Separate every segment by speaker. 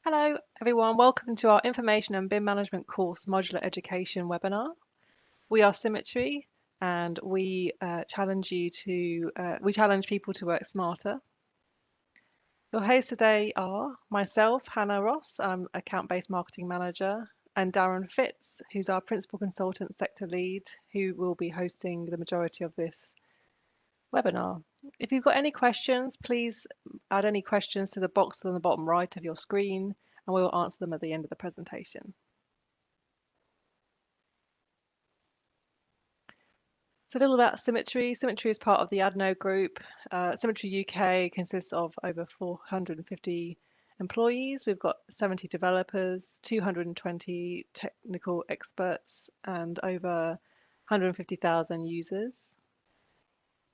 Speaker 1: Hello everyone, welcome to our Information and BIM Management course Modular Education webinar. We are Symetri and we challenge people to work smarter. Your hosts today are myself, Hannah Ross, I'm Account-Based Marketing Manager, and Darren Fitz, who's our Principal Consultant Sector Lead, who will be hosting the majority of this webinar. If you've got any questions, please add any questions to the box on the bottom right of your screen, and we will answer them at the end of the presentation. So a little about Symetri. Symetri is part of the Adno Group. Symetri UK consists of over 450 employees. We've got 70 developers, 220 technical experts, and over 150,000 users.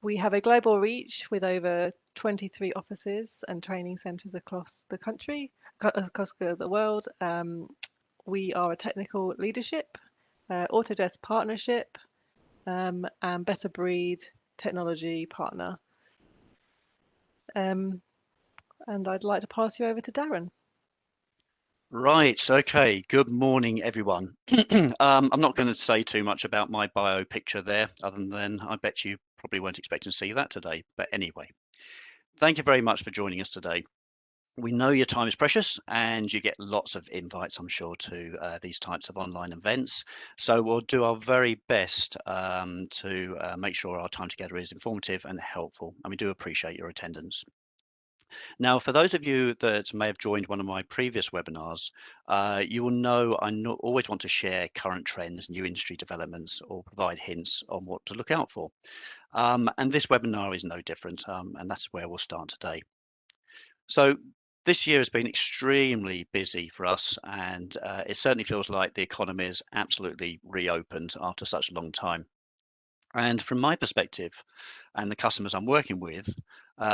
Speaker 1: We have a global reach with over 23 offices and training centres across the country, across the world. We are a technical leadership, Autodesk partnership, and better breed technology partner. And I'd like to pass you over to Darren.
Speaker 2: Right, okay, good morning everyone. I'm not going to say too much about my bio picture there, other than I bet you probably weren't expecting to see that today. But anyway, thank you very much for joining us today. We know your time is precious and you get lots of invites, I'm sure, to these types of online events. So we'll do our very best to make sure our time together is informative and helpful, and we do appreciate your attendance. Now, for those of you that may have joined one of my previous webinars, you will know I always want to share current trends, new industry developments, or provide hints on what to look out for. And this webinar is no different, and that's where we'll start today. So this year has been extremely busy for us, and it certainly feels like the economy is absolutely reopened after such a long time. And from my perspective and the customers I'm working with,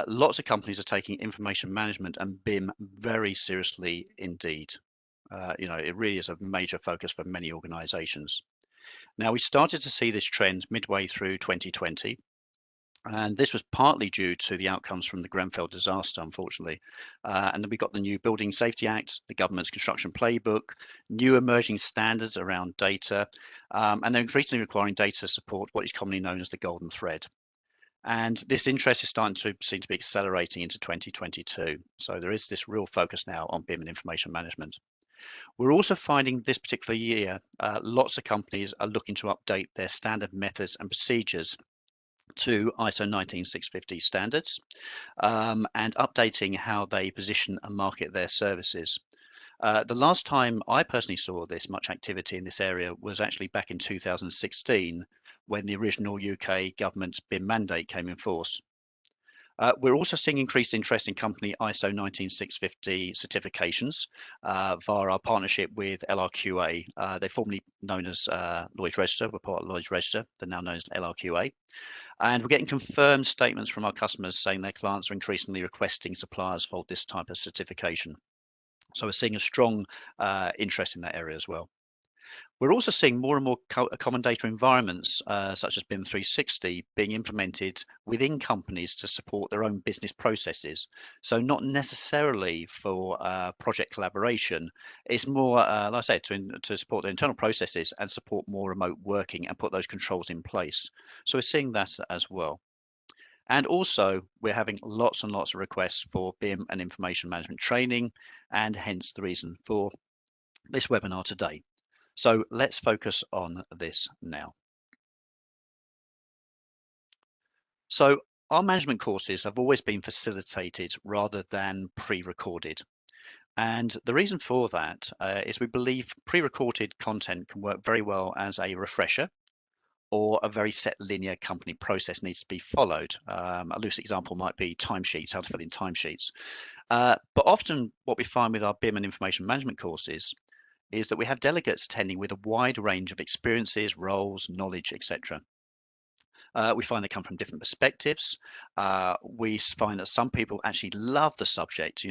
Speaker 2: lots of companies are taking information management and BIM very seriously indeed. It really is a major focus for many organizations. Now, we started to see this trend midway through 2020. And this was partly due to the outcomes from the Grenfell disaster, unfortunately. And then we got the new Building Safety Act, the government's construction playbook, new emerging standards around data, and they're increasingly requiring data to support what is commonly known as the golden thread. And this interest is starting to seem to be accelerating into 2022. So there is this real focus now on BIM and information management. We're also finding this particular year, lots of companies are looking to update their standard methods and procedures to ISO 19650 standards, and updating how they position and market their services. The last time I personally saw this much activity in this area was actually back in 2016, when the original UK government BIM mandate came in force. We're also seeing increased interest in company ISO 19650 certifications via our partnership with LRQA. They're formerly known as Lloyd's Register. We're part of Lloyd's Register. They're now known as LRQA. And we're getting confirmed statements from our customers saying their clients are increasingly requesting suppliers hold this type of certification. So we're seeing a strong interest in that area as well. We're also seeing more and more common data environments, such as BIM 360, being implemented within companies to support their own business processes. So not necessarily for project collaboration. It's more, like I said, to support their internal processes and support more remote working and put those controls in place. So we're seeing that as well. And also, we're having lots and lots of requests for BIM and information management training, and hence the reason for this webinar today. So let's focus on this now. So our management courses have always been facilitated rather than pre-recorded. And the reason for that is we believe pre-recorded content can work very well as a refresher, or a very set linear company process needs to be followed. A loose example might be timesheets, how to fill in timesheets. But often what we find with our BIM and information management courses is that we have delegates attending with a wide range of experiences, roles, knowledge, etc. We find they come from different perspectives. We find that some people actually love the subject.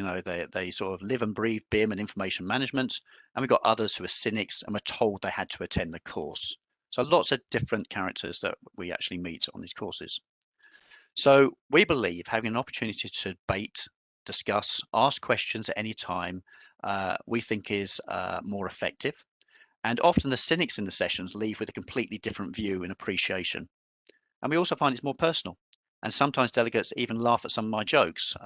Speaker 2: They sort of live and breathe BIM and information management. And we've got others who are cynics and were told they had to attend the course. So lots of different characters that we actually meet on these courses. So we believe having an opportunity to debate, discuss, ask questions at any time, we think is more effective. And often the cynics in the sessions leave with a completely different view and appreciation. And we also find it's more personal. And sometimes delegates even laugh at some of my jokes,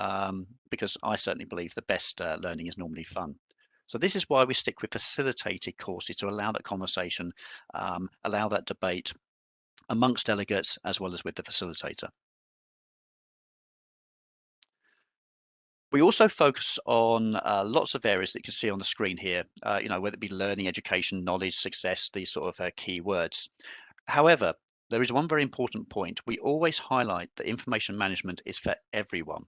Speaker 2: because I certainly believe the best learning is normally fun. So this is why we stick with facilitated courses, to allow that conversation, allow that debate amongst delegates as well as with the facilitator. We also focus on lots of areas that you can see on the screen here, whether it be learning, education, knowledge, success, these sort of key words. However, there is one very important point. We always highlight that information management is for everyone,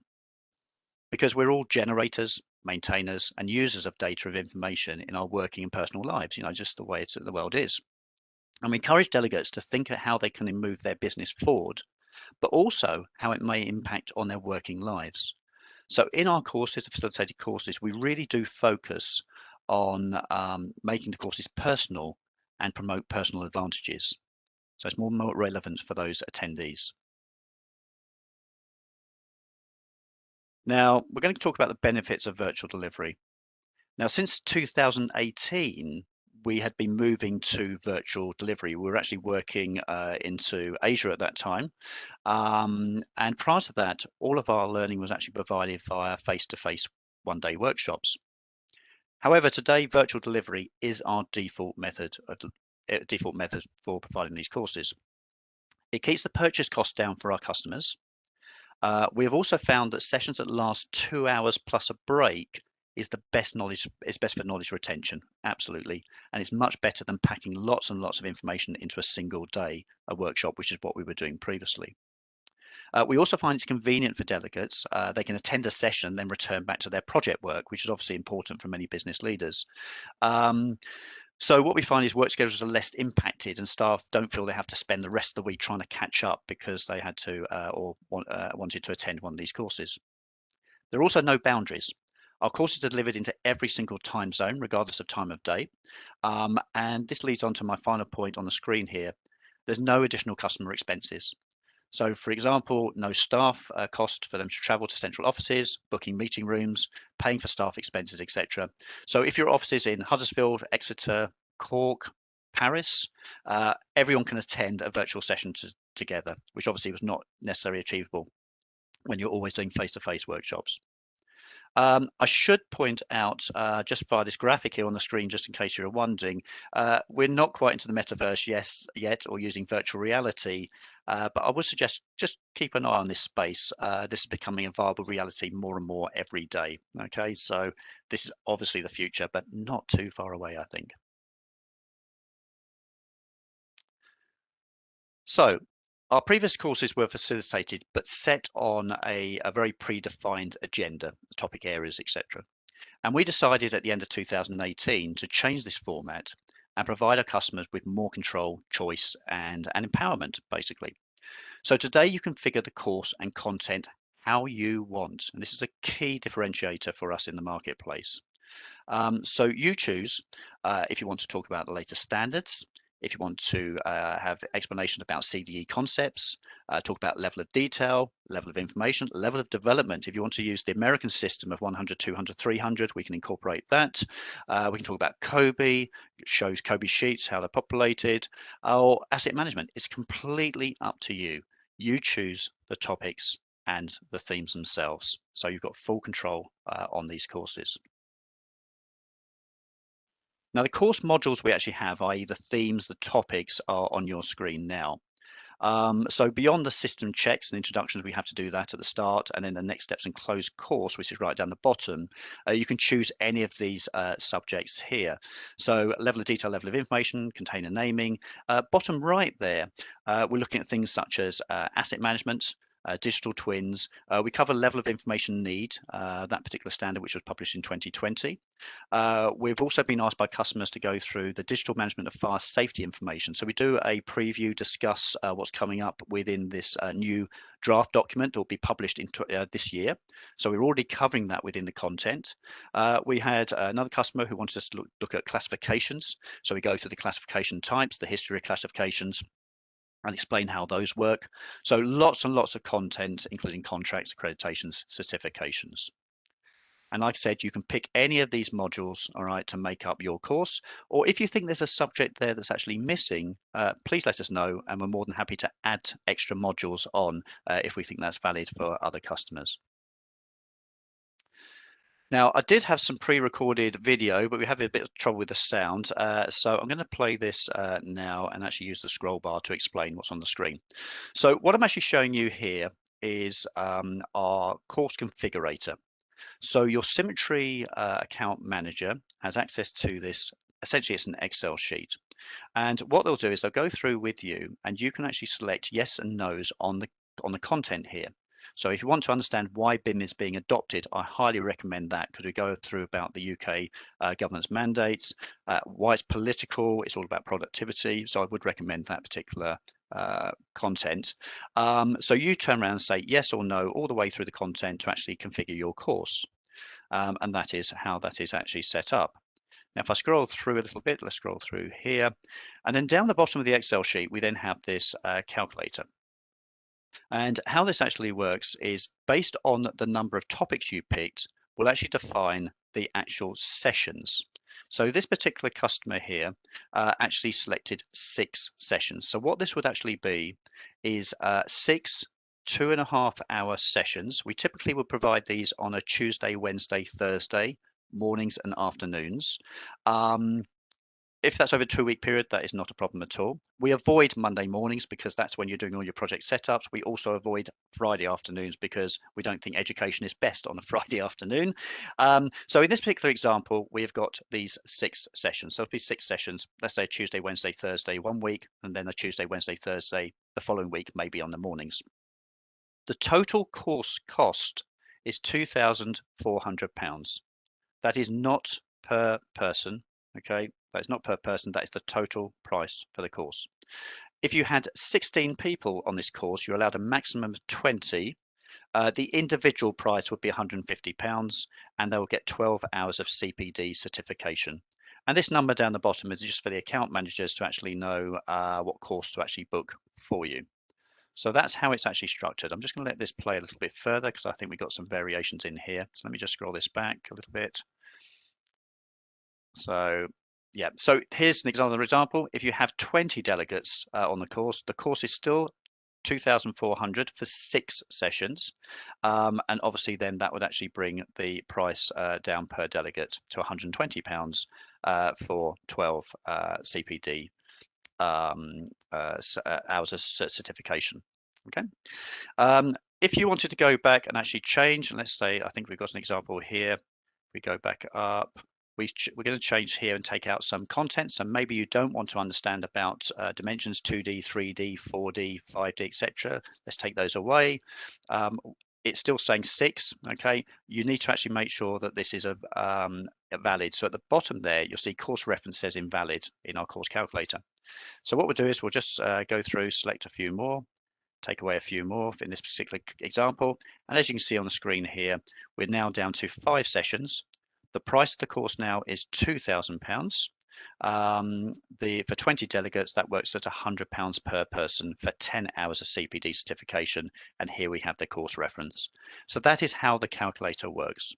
Speaker 2: because we're all generators, maintainers, and users of data of information in our working and personal lives, just the way the world is. And we encourage delegates to think of how they can move their business forward, but also how it may impact on their working lives. So in our courses, the facilitated courses, we really do focus on making the courses personal and promote personal advantages. So it's more relevant for those attendees. Now, we're going to talk about the benefits of virtual delivery. Now, since 2018, we had been moving to virtual delivery. We were actually working into Asia at that time. And prior to that, all of our learning was actually provided via face-to-face one-day workshops. However, today, virtual delivery is our default method for providing these courses. It keeps the purchase cost down for our customers. We have also found that sessions that last 2 hours plus a break is the best knowledge. It's best for knowledge retention, absolutely, and it's much better than packing lots and lots of information into a single day, a workshop, which is what we were doing previously. We also find it's convenient for delegates. They can attend a session, then return back to their project work, which is obviously important for many business leaders. So what we find is work schedules are less impacted, and staff don't feel they have to spend the rest of the week trying to catch up because they had to wanted to attend one of these courses. There are also no boundaries. Our courses are delivered into every single time zone, regardless of time of day. And this leads on to my final point on the screen here. There's no additional customer expenses. So, for example, no staff cost for them to travel to central offices, booking meeting rooms, paying for staff expenses, etc. So if your office is in Huddersfield, Exeter, Cork, Paris, everyone can attend a virtual session together, which obviously was not necessarily achievable when you're always doing face-to-face workshops. I should point out, just via this graphic here on the screen, just in case you're wondering, we're not quite into the metaverse yet, or using virtual reality, but I would suggest just keep an eye on this space. This is becoming a viable reality more and more every day. Okay, so this is obviously the future, but not too far away, I think. So our previous courses were facilitated, but set on a very predefined agenda, topic areas, etc. And we decided at the end of 2018 to change this format and provide our customers with more control, choice, and empowerment, basically. So today you configure the course and content how you want. And this is a key differentiator for us in the marketplace. So you choose if you want to talk about the latest standards, if you want to have explanation about CDE concepts, talk about level of detail, level of information, level of development. If you want to use the American system of 100, 200, 300, we can incorporate that. We can talk about COBE, shows COBE sheets, how they're populated, or asset management. It's completely up to you. You choose the topics and the themes themselves. So you've got full control on these courses. Now, the course modules we actually have, i.e. the themes, the topics, are on your screen now. So beyond the system checks and introductions, we have to do that at the start, and then the next steps and close course, which is right down the bottom. You can choose any of these subjects here. So level of detail, level of information, container naming. Bottom right there, we're looking at things such as asset management, digital twins. We cover level of information need, that particular standard, which was published in 2020. We've also been asked by customers to go through the digital management of fire safety information. So we do a preview, discuss what's coming up within this new draft document that will be published in this year. So we're already covering that within the content. We had another customer who wanted us to look at classifications. So we go through the classification types, the history of classifications, and explain how those work. So lots and lots of content, including contracts, accreditations, certifications. And like I said, you can pick any of these modules, all right, to make up your course. Or if you think there's a subject there that's actually missing, please let us know, and we're more than happy to add extra modules on if we think that's valid for other customers. Now, I did have some pre-recorded video, but we have a bit of trouble with the sound. So I'm going to play this now and actually use the scroll bar to explain what's on the screen. So what I'm actually showing you here is our course configurator. So your Symetri account manager has access to this. Essentially, it's an Excel sheet. And what they'll do is they'll go through with you, and you can actually select yes and no's on the content here. So if you want to understand why BIM is being adopted, I highly recommend that, because we go through about the UK government's mandates, why it's political, it's all about productivity. So I would recommend that particular content. So you turn around and say yes or no all the way through the content to actually configure your course. And that is how that is actually set up. Now, if I scroll through a little bit, let's scroll through here. And then down the bottom of the Excel sheet, we then have this calculator. And how this actually works is based on the number of topics you picked, will actually define the actual sessions. So this particular customer here actually selected 6 sessions. So what this would actually be is 6 2.5-hour sessions. We typically would provide these on a Tuesday, Wednesday, Thursday, mornings and afternoons. If that's over a 2-week period, that is not a problem at all. We avoid Monday mornings because that's when you're doing all your project setups. We also avoid Friday afternoons because we don't think education is best on a Friday afternoon. So in this particular example, we have got these 6 sessions. So it'll be 6 sessions, let's say Tuesday, Wednesday, Thursday, 1 week, and then a Tuesday, Wednesday, Thursday, the following week, maybe on the mornings. The total course cost is £2,400. That is not per person, okay? That is not per person, that is the total price for the course. If you had 16 people on this course, you're allowed a maximum of 20. The individual price would be £150, and they will get 12 hours of CPD certification. And this number down the bottom is just for the account managers to actually know what course to actually book for you. So that's how it's actually structured. I'm just going to let this play a little bit further because I think we've got some variations in here. So let me just scroll this back a little bit. So yeah, so here's an example. If you have 20 delegates on the course is still 2,400 for 6 sessions. And obviously then that would actually bring the price down per delegate to £120 for 12 CPD hours of certification. Okay. If you wanted to go back and actually change, and let's say, I think we've got an example here. We go back up. We're going to change here and take out some content. So maybe you don't want to understand about dimensions 2D, 3D, 4D, 5D, etc. Let's take those away. It's still saying 6. Okay, you need to actually make sure that this is a valid. So at the bottom there, you'll see course reference says invalid in our course calculator. So what we'll do is we'll just go through, select a few more, take away a few more in this particular example. And as you can see on the screen here, we're now down to 5 sessions. The price of the course now is £2,000. For 20 delegates, that works at £100 per person for 10 hours of CPD certification. And here we have the course reference. So that is how the calculator works.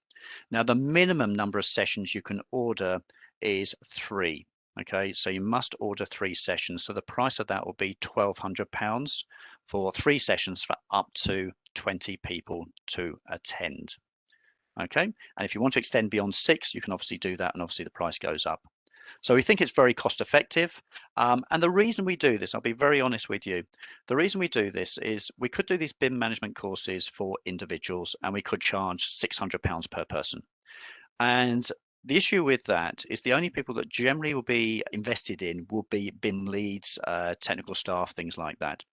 Speaker 2: Now, the minimum number of sessions you can order is 3. Okay, so you must order 3 sessions. So the price of that will be £1,200 for 3 sessions for up to 20 people to attend. Okay, and if you want to extend beyond 6, you can obviously do that, and obviously the price goes up. So we think it's very cost effective. And the reason we do this, I'll be very honest with you, the reason we do this is we could do these BIM management courses for individuals and we could charge £600 per person. And the issue with that is the only people that generally will be invested in will be BIM leads, technical staff, things like that.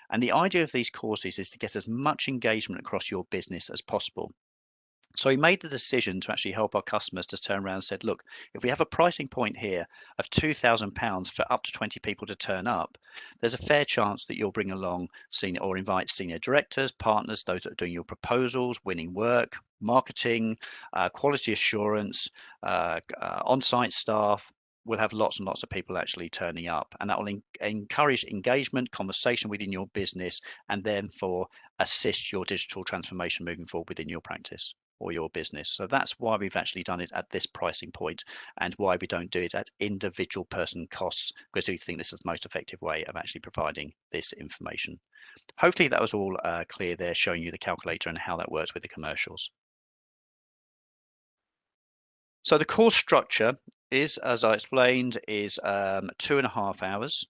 Speaker 2: And the idea of these courses is to get as much engagement across your business as possible. So we made the decision to actually help our customers to turn around and said, look, if we have a pricing point here of £2,000 for up to 20 people to turn up, there's a fair chance that you'll bring along senior or invite senior directors, partners, those that are doing your proposals, winning work, marketing, quality assurance, on-site staff. We'll have lots and lots of people actually turning up, and that will encourage engagement, conversation within your business, and therefore assist your digital transformation moving forward within your practice. or your business. So that's why we've actually done it at this pricing point, and why we don't do it at individual person costs, because we think this is the most effective way of actually providing this information. Hopefully that was all clear there, showing you the calculator and how that works with the commercials. So the course structure is, as I explained, is 2.5 hours.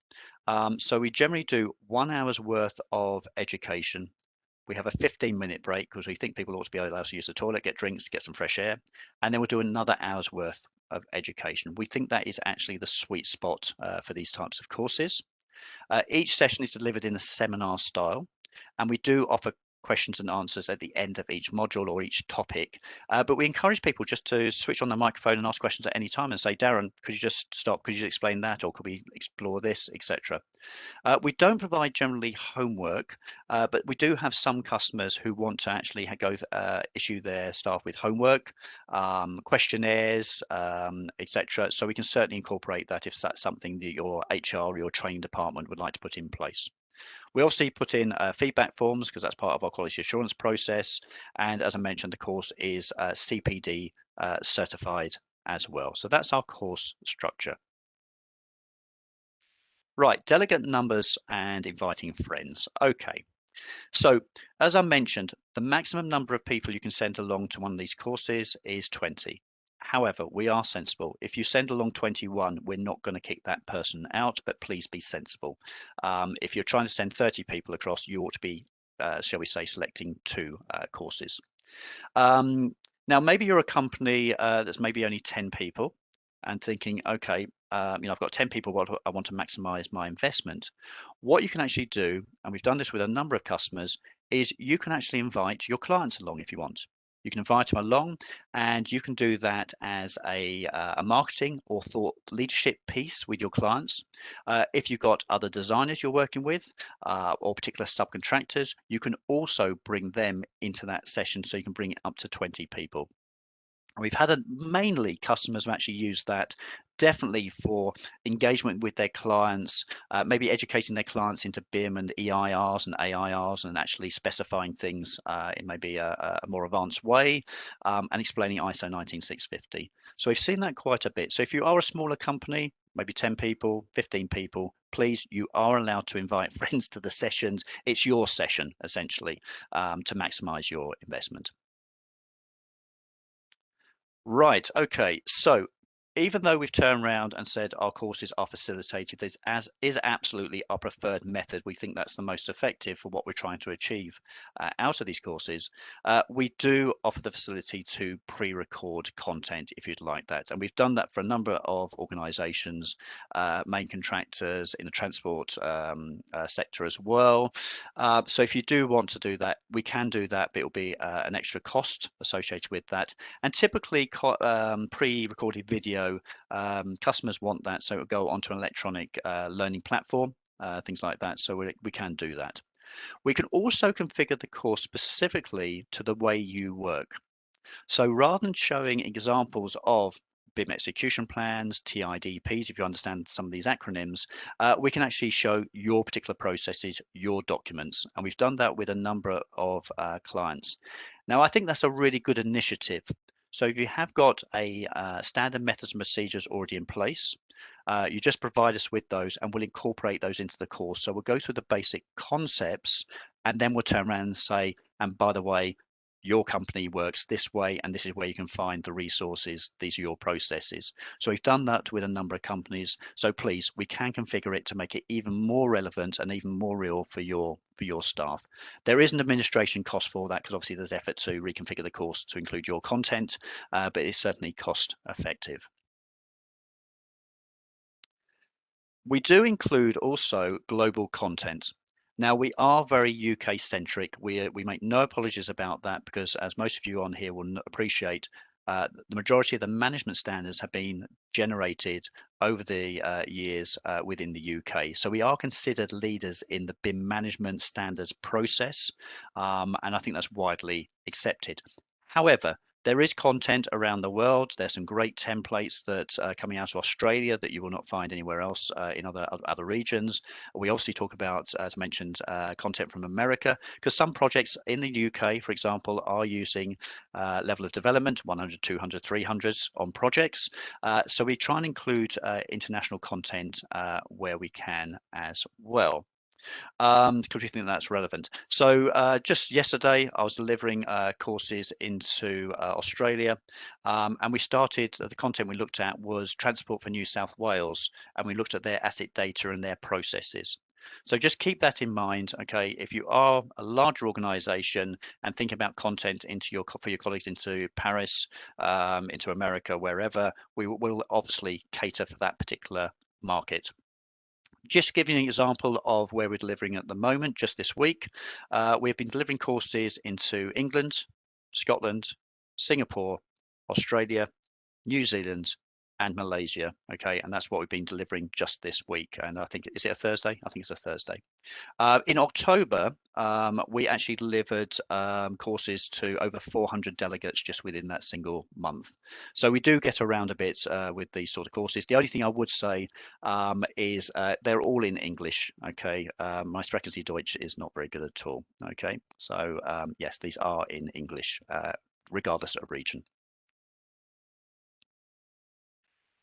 Speaker 2: So we generally do 1 hour's worth of education. We have a 15-minute break because we think people ought to be allowed to use the toilet, get drinks, get some fresh air, and then we'll do another hour's worth of education. We think that is actually the sweet spot for these types of courses. Each session is delivered in a seminar style, and we do offer questions and answers at the end of each module or each topic. But we encourage people just to switch on their microphone and ask questions at any time and say, Darren, could you just stop? Could you explain that? Or could we explore this, etc.? We don't provide generally homework, but we do have some customers who want to actually issue their staff with homework, questionnaires, etc. So we can certainly incorporate that if that's something that your HR or your training department would like to put in place. We obviously put in feedback forms because that's part of our quality assurance process. And as I mentioned, the course is CPD certified as well. So that's our course structure. Right, delegate numbers and inviting friends. Okay, so as I mentioned, the maximum number of people you can send along to one of these courses is 20. However, we are sensible. If you send along 21, we're not going to kick that person out, but please be sensible. If you're trying to send 30 people across, you ought to be, shall we say, selecting 2 courses. Now, maybe you're a company that's maybe only 10 people and thinking, okay, I've got 10 people, I want to maximize my investment. What you can actually do, and we've done this with a number of customers, is you can actually invite your clients along if you want. You can invite them along, and you can do that as a marketing or thought leadership piece with your clients. If you've got other designers you're working with or particular subcontractors, you can also bring them into that session, so you can bring it up to 20 people. We've had mainly customers who actually use that definitely for engagement with their clients, maybe educating their clients into BIM and EIRs and AIRs, and actually specifying things in maybe a more advanced way, and explaining ISO 19650. So we've seen that quite a bit. So if you are a smaller company, maybe 10 people, 15 people, please, you are allowed to invite friends to the sessions. It's your session, essentially, to maximize your investment. Right. Okay. So even though we've turned around and said our courses are facilitated, this is absolutely our preferred method. We think that's the most effective for what we're trying to achieve out of these courses. We do offer the facility to pre-record content if you'd like that. And we've done that for a number of organizations, main contractors in the transport sector as well. So if you do want to do that, we can do that, but it'll be an extra cost associated with that. And typically pre-recorded video, customers want that, so it'll go onto an electronic learning platform, things like that. So we can do that. We can also configure the course specifically to the way you work. So rather than showing examples of BIM execution plans, TIDPs, if you understand some of these acronyms, we can actually show your particular processes, your documents. And we've done that with a number of clients. Now, I think that's a really good initiative. So if you have got a standard methods and procedures already in place, you just provide us with those and we'll incorporate those into the course. So we'll go through the basic concepts and then we'll turn around and say, and by the way, your company works this way, and this is where you can find the resources. These are your processes. So we've done that with a number of companies. So please, we can configure it to make it even more relevant and even more real for your staff. There is an administration cost for that because obviously there's effort to reconfigure the course to include your content, but it's certainly cost effective. We do include also global content. Now, we are very UK centric. We make no apologies about that because, as most of you on here will appreciate, the majority of the management standards have been generated over the years within the UK. So we are considered leaders in the BIM management standards process, and I think that's widely accepted. However, There is content around the world. There's some great templates that are coming out of Australia that you will not find anywhere else in other regions. We obviously talk about, as mentioned, content from America, because some projects in the UK, for example, are using level of development 100, 200, 300s on projects. So we try and include international content where we can as well. Because we think that's relevant. So just yesterday, I was delivering courses into Australia, and we started, the content we looked at was Transport for New South Wales, and we looked at their asset data and their processes. So just keep that in mind, okay? If you are a larger organization and think about content for your colleagues into Paris, into America, wherever, we will obviously cater for that particular market. Just to give you an example of where we're delivering at the moment, just this week, we've been delivering courses into England, Scotland, Singapore, Australia, New Zealand, and Malaysia. Okay, and that's what we've been delivering just this week. And I think, is it a Thursday? I think it's a Thursday. In October, we actually delivered courses to over 400 delegates just within that single month. So we do get around a bit with these sort of courses. The only thing I would say is they're all in English. Okay, my Sprechen Sie Deutsch is not very good at all. Okay, so yes, these are in English, regardless of region.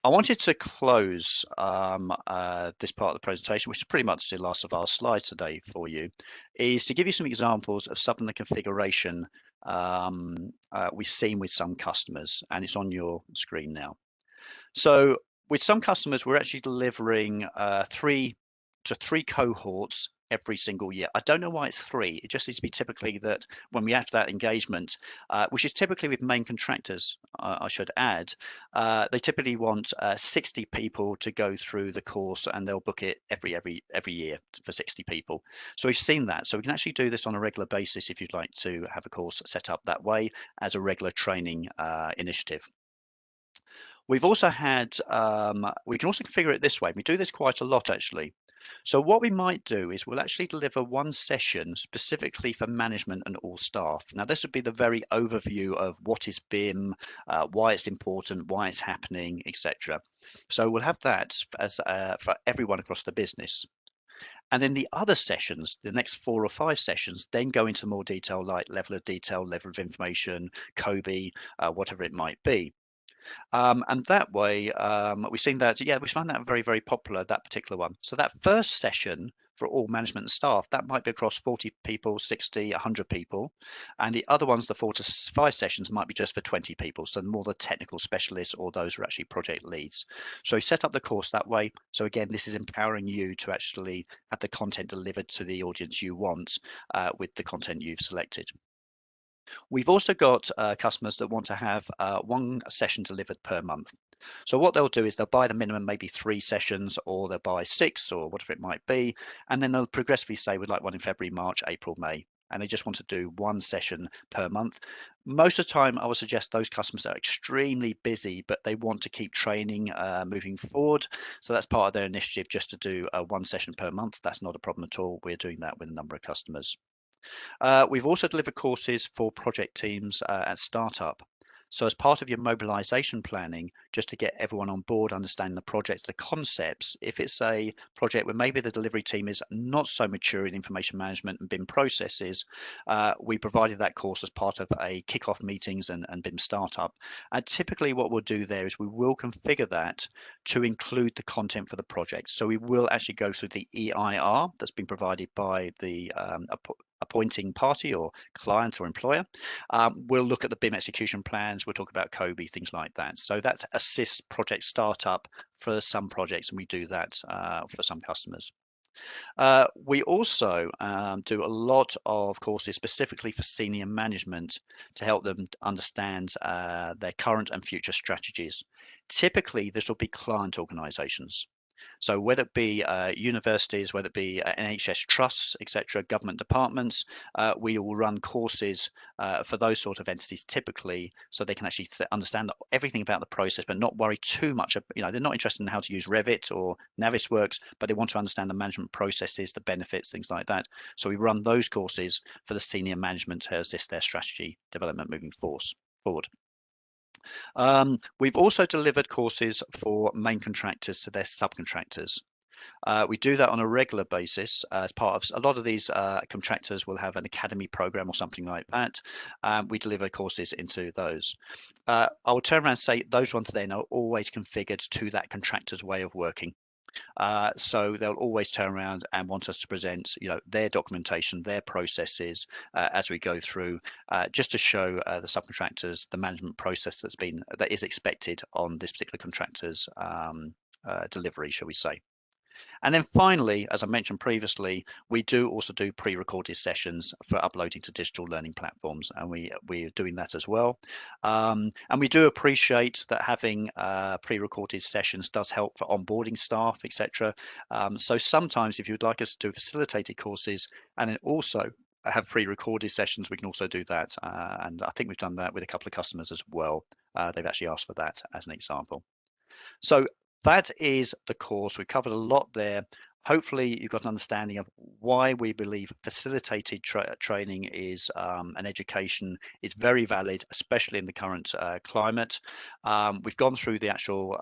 Speaker 2: I wanted to close this part of the presentation, which is pretty much the last of our slides today for you, is to give you some examples of some of the configuration we've seen with some customers, and it's on your screen now. So with some customers, we're actually delivering 3 to 3 cohorts every single year. I don't know why it's 3. It just needs to be typically that when we have that engagement, which is typically with main contractors, I should add, they typically want 60 people to go through the course, and they'll book it every year for 60 people. So we've seen that. So we can actually do this on a regular basis if you'd like to have a course set up that way as a regular training initiative. We've also had, we can also configure it this way. We do this quite a lot, actually. So what we might do is we'll actually deliver one session specifically for management and all staff. Now, this would be the very overview of what is BIM, why it's important, why it's happening, etc. So we'll have that as for everyone across the business. And then the other sessions, the next 4 or 5 sessions, then go into more detail, like level of detail, level of information, COBE, whatever it might be. And that way, we've seen that, yeah, we find that very, very popular, that particular one. So that first session for all management and staff, that might be across 40 people, 60, 100 people. And the other ones, the 4 to 5 sessions, might be just for 20 people. So more the technical specialists or those who are actually project leads. So we set up the course that way. So again, this is empowering you to actually have the content delivered to the audience you want with the content you've selected. We've also got customers that want to have 1 session delivered per month. So what they'll do is they'll buy the minimum maybe 3 sessions, or they'll buy 6 or whatever it might be, and then they'll progressively say we'd like one in February, March, April, May, and they just want to do 1 session per month. Most of the time, I would suggest those customers are extremely busy, but they want to keep training moving forward. So that's part of their initiative, just to do 1 session per month. That's not a problem at all. We're doing that with a number of customers. We've also delivered courses for project teams at startup. So as part of your mobilization planning, just to get everyone on board, understanding the projects, the concepts, if it's a project where maybe the delivery team is not so mature in information management and BIM processes, we provided that course as part of a kickoff meetings and BIM startup. And typically what we'll do there is we will configure that to include the content for the project. So we will actually go through the EIR that's been provided by the appointing party or client or employer. We'll look at the BIM execution plans. We'll talk about COBE, things like that. So that assists project startup for some projects, and we do that for some customers. We also do a lot of courses specifically for senior management to help them understand their current and future strategies. Typically, this will be client organizations. So whether it be universities, whether it be NHS trusts, etc., government departments, we will run courses for those sort of entities typically, so they can actually understand everything about the process, but not worry too much. You know, they're not interested in how to use Revit or Navisworks, but they want to understand the management processes, the benefits, things like that. So we run those courses for the senior management to assist their strategy development moving forward. We've also delivered courses for main contractors to their subcontractors. We do that on a regular basis as part of a lot of these contractors will have an academy program or something like that. We deliver courses into those. I will turn around and say those ones then are always configured to that contractor's way of working. So they'll always turn around and want us to present, their documentation, their processes as we go through, just to show the subcontractors the management process that is expected on this particular contractor's delivery, shall we say. And then finally, as I mentioned previously, we do also do pre-recorded sessions for uploading to digital learning platforms, and we're doing that as well. And we do appreciate that having pre-recorded sessions does help for onboarding staff, etc. So sometimes if you'd like us to do facilitated courses and then also have pre-recorded sessions, we can also do that. And I think we've done that with a couple of customers as well. They've actually asked for that as an example. So that is the course. We've covered a lot there. Hopefully you've got an understanding of why we believe facilitated training is and education is very valid, especially in the current climate. We've gone through the actual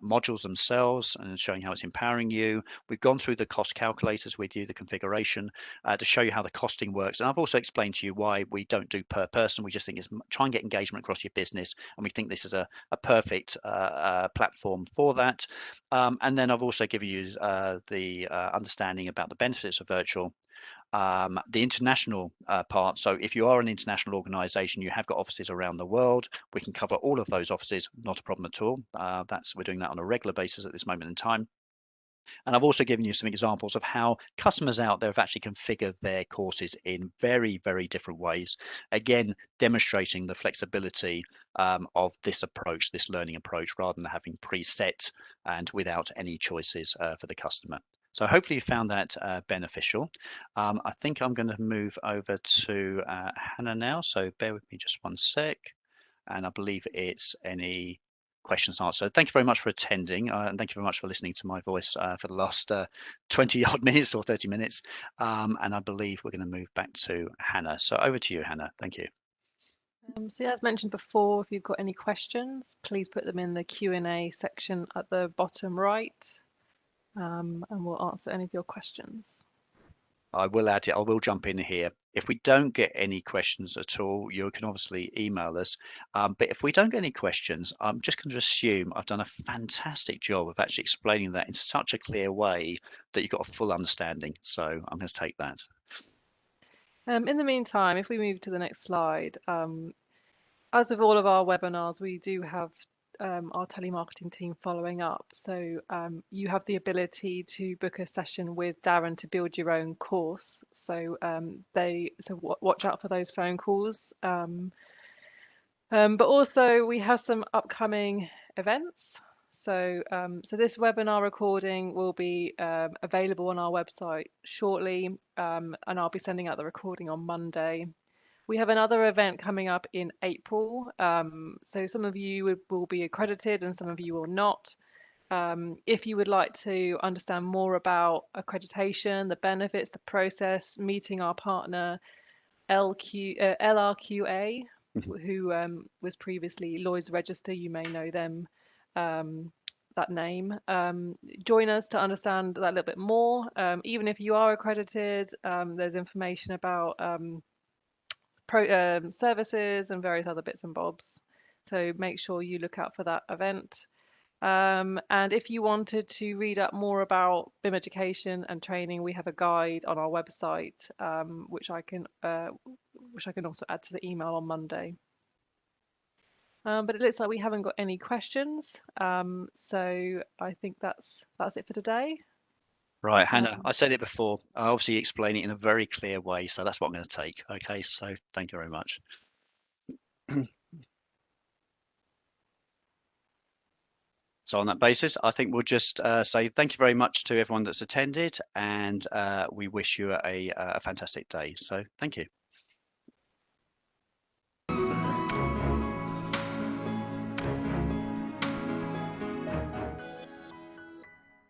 Speaker 2: modules themselves and showing how it's empowering you. We've gone through the cost calculators with you, the configuration, to show you how the costing works. And I've also explained to you why we don't do per person. We just think it's try and get engagement across your business. And we think this is a perfect platform for that. And then I've also given you the understanding about the benefits of virtual, the international part. So if you are an international organization, you have got offices around the world, we can cover all of those offices, not a problem at all. We're doing that on a regular basis at this moment in time. And I've also given you some examples of how customers out there have actually configured their courses in very, very different ways. Again, demonstrating the flexibility of this approach, this learning approach, rather than having preset and without any choices for the customer. So hopefully you found that beneficial. I think I'm going to move over to Hannah now. So bear with me just one sec. And I believe it's any questions and answers. So thank you very much for attending, and thank you very much for listening to my voice for the last 20 odd minutes or 30 minutes. And I believe we're going to move back to Hannah. So over to you, Hannah. Thank you.
Speaker 1: So as mentioned before, if you've got any questions, please put them in the Q&A section at the bottom right, and we'll answer any of your questions.
Speaker 2: I will add it. I will jump in here. If we don't get any questions at all, you can obviously email us. But if we don't get any questions, I'm just going to assume I've done a fantastic job of actually explaining that in such a clear way that you've got a full understanding. So I'm going to take that.
Speaker 1: In the meantime, if we move to the next slide, as with all of our webinars, we do have our telemarketing team following up. So you have the ability to book a session with Darren to build your own course. So watch out for those phone calls. But also we have some upcoming events. So this webinar recording will be available on our website shortly, and I'll be sending out the recording on Monday. We have another event coming up in April. So some of you will be accredited and some of you will not. If you would like to understand more about accreditation, the benefits, the process, meeting our partner, LRQA, who was previously Lloyd's Register, you may know them, that name. Join us to understand that a little bit more. Even if you are accredited, there's information about services and various other bits and bobs. So make sure you look out for that event. And if you wanted to read up more about BIM education and training, we have a guide on our website, which I can also add to the email on Monday. But it looks like we haven't got any questions, so I think that's it for today.
Speaker 2: Right, Hannah, I said it before. I obviously explain it in a very clear way, so that's what I'm going to take. Okay, so thank you very much. So on that basis, I think we'll just say thank you very much to everyone that's attended, and we wish you a fantastic day. So thank you.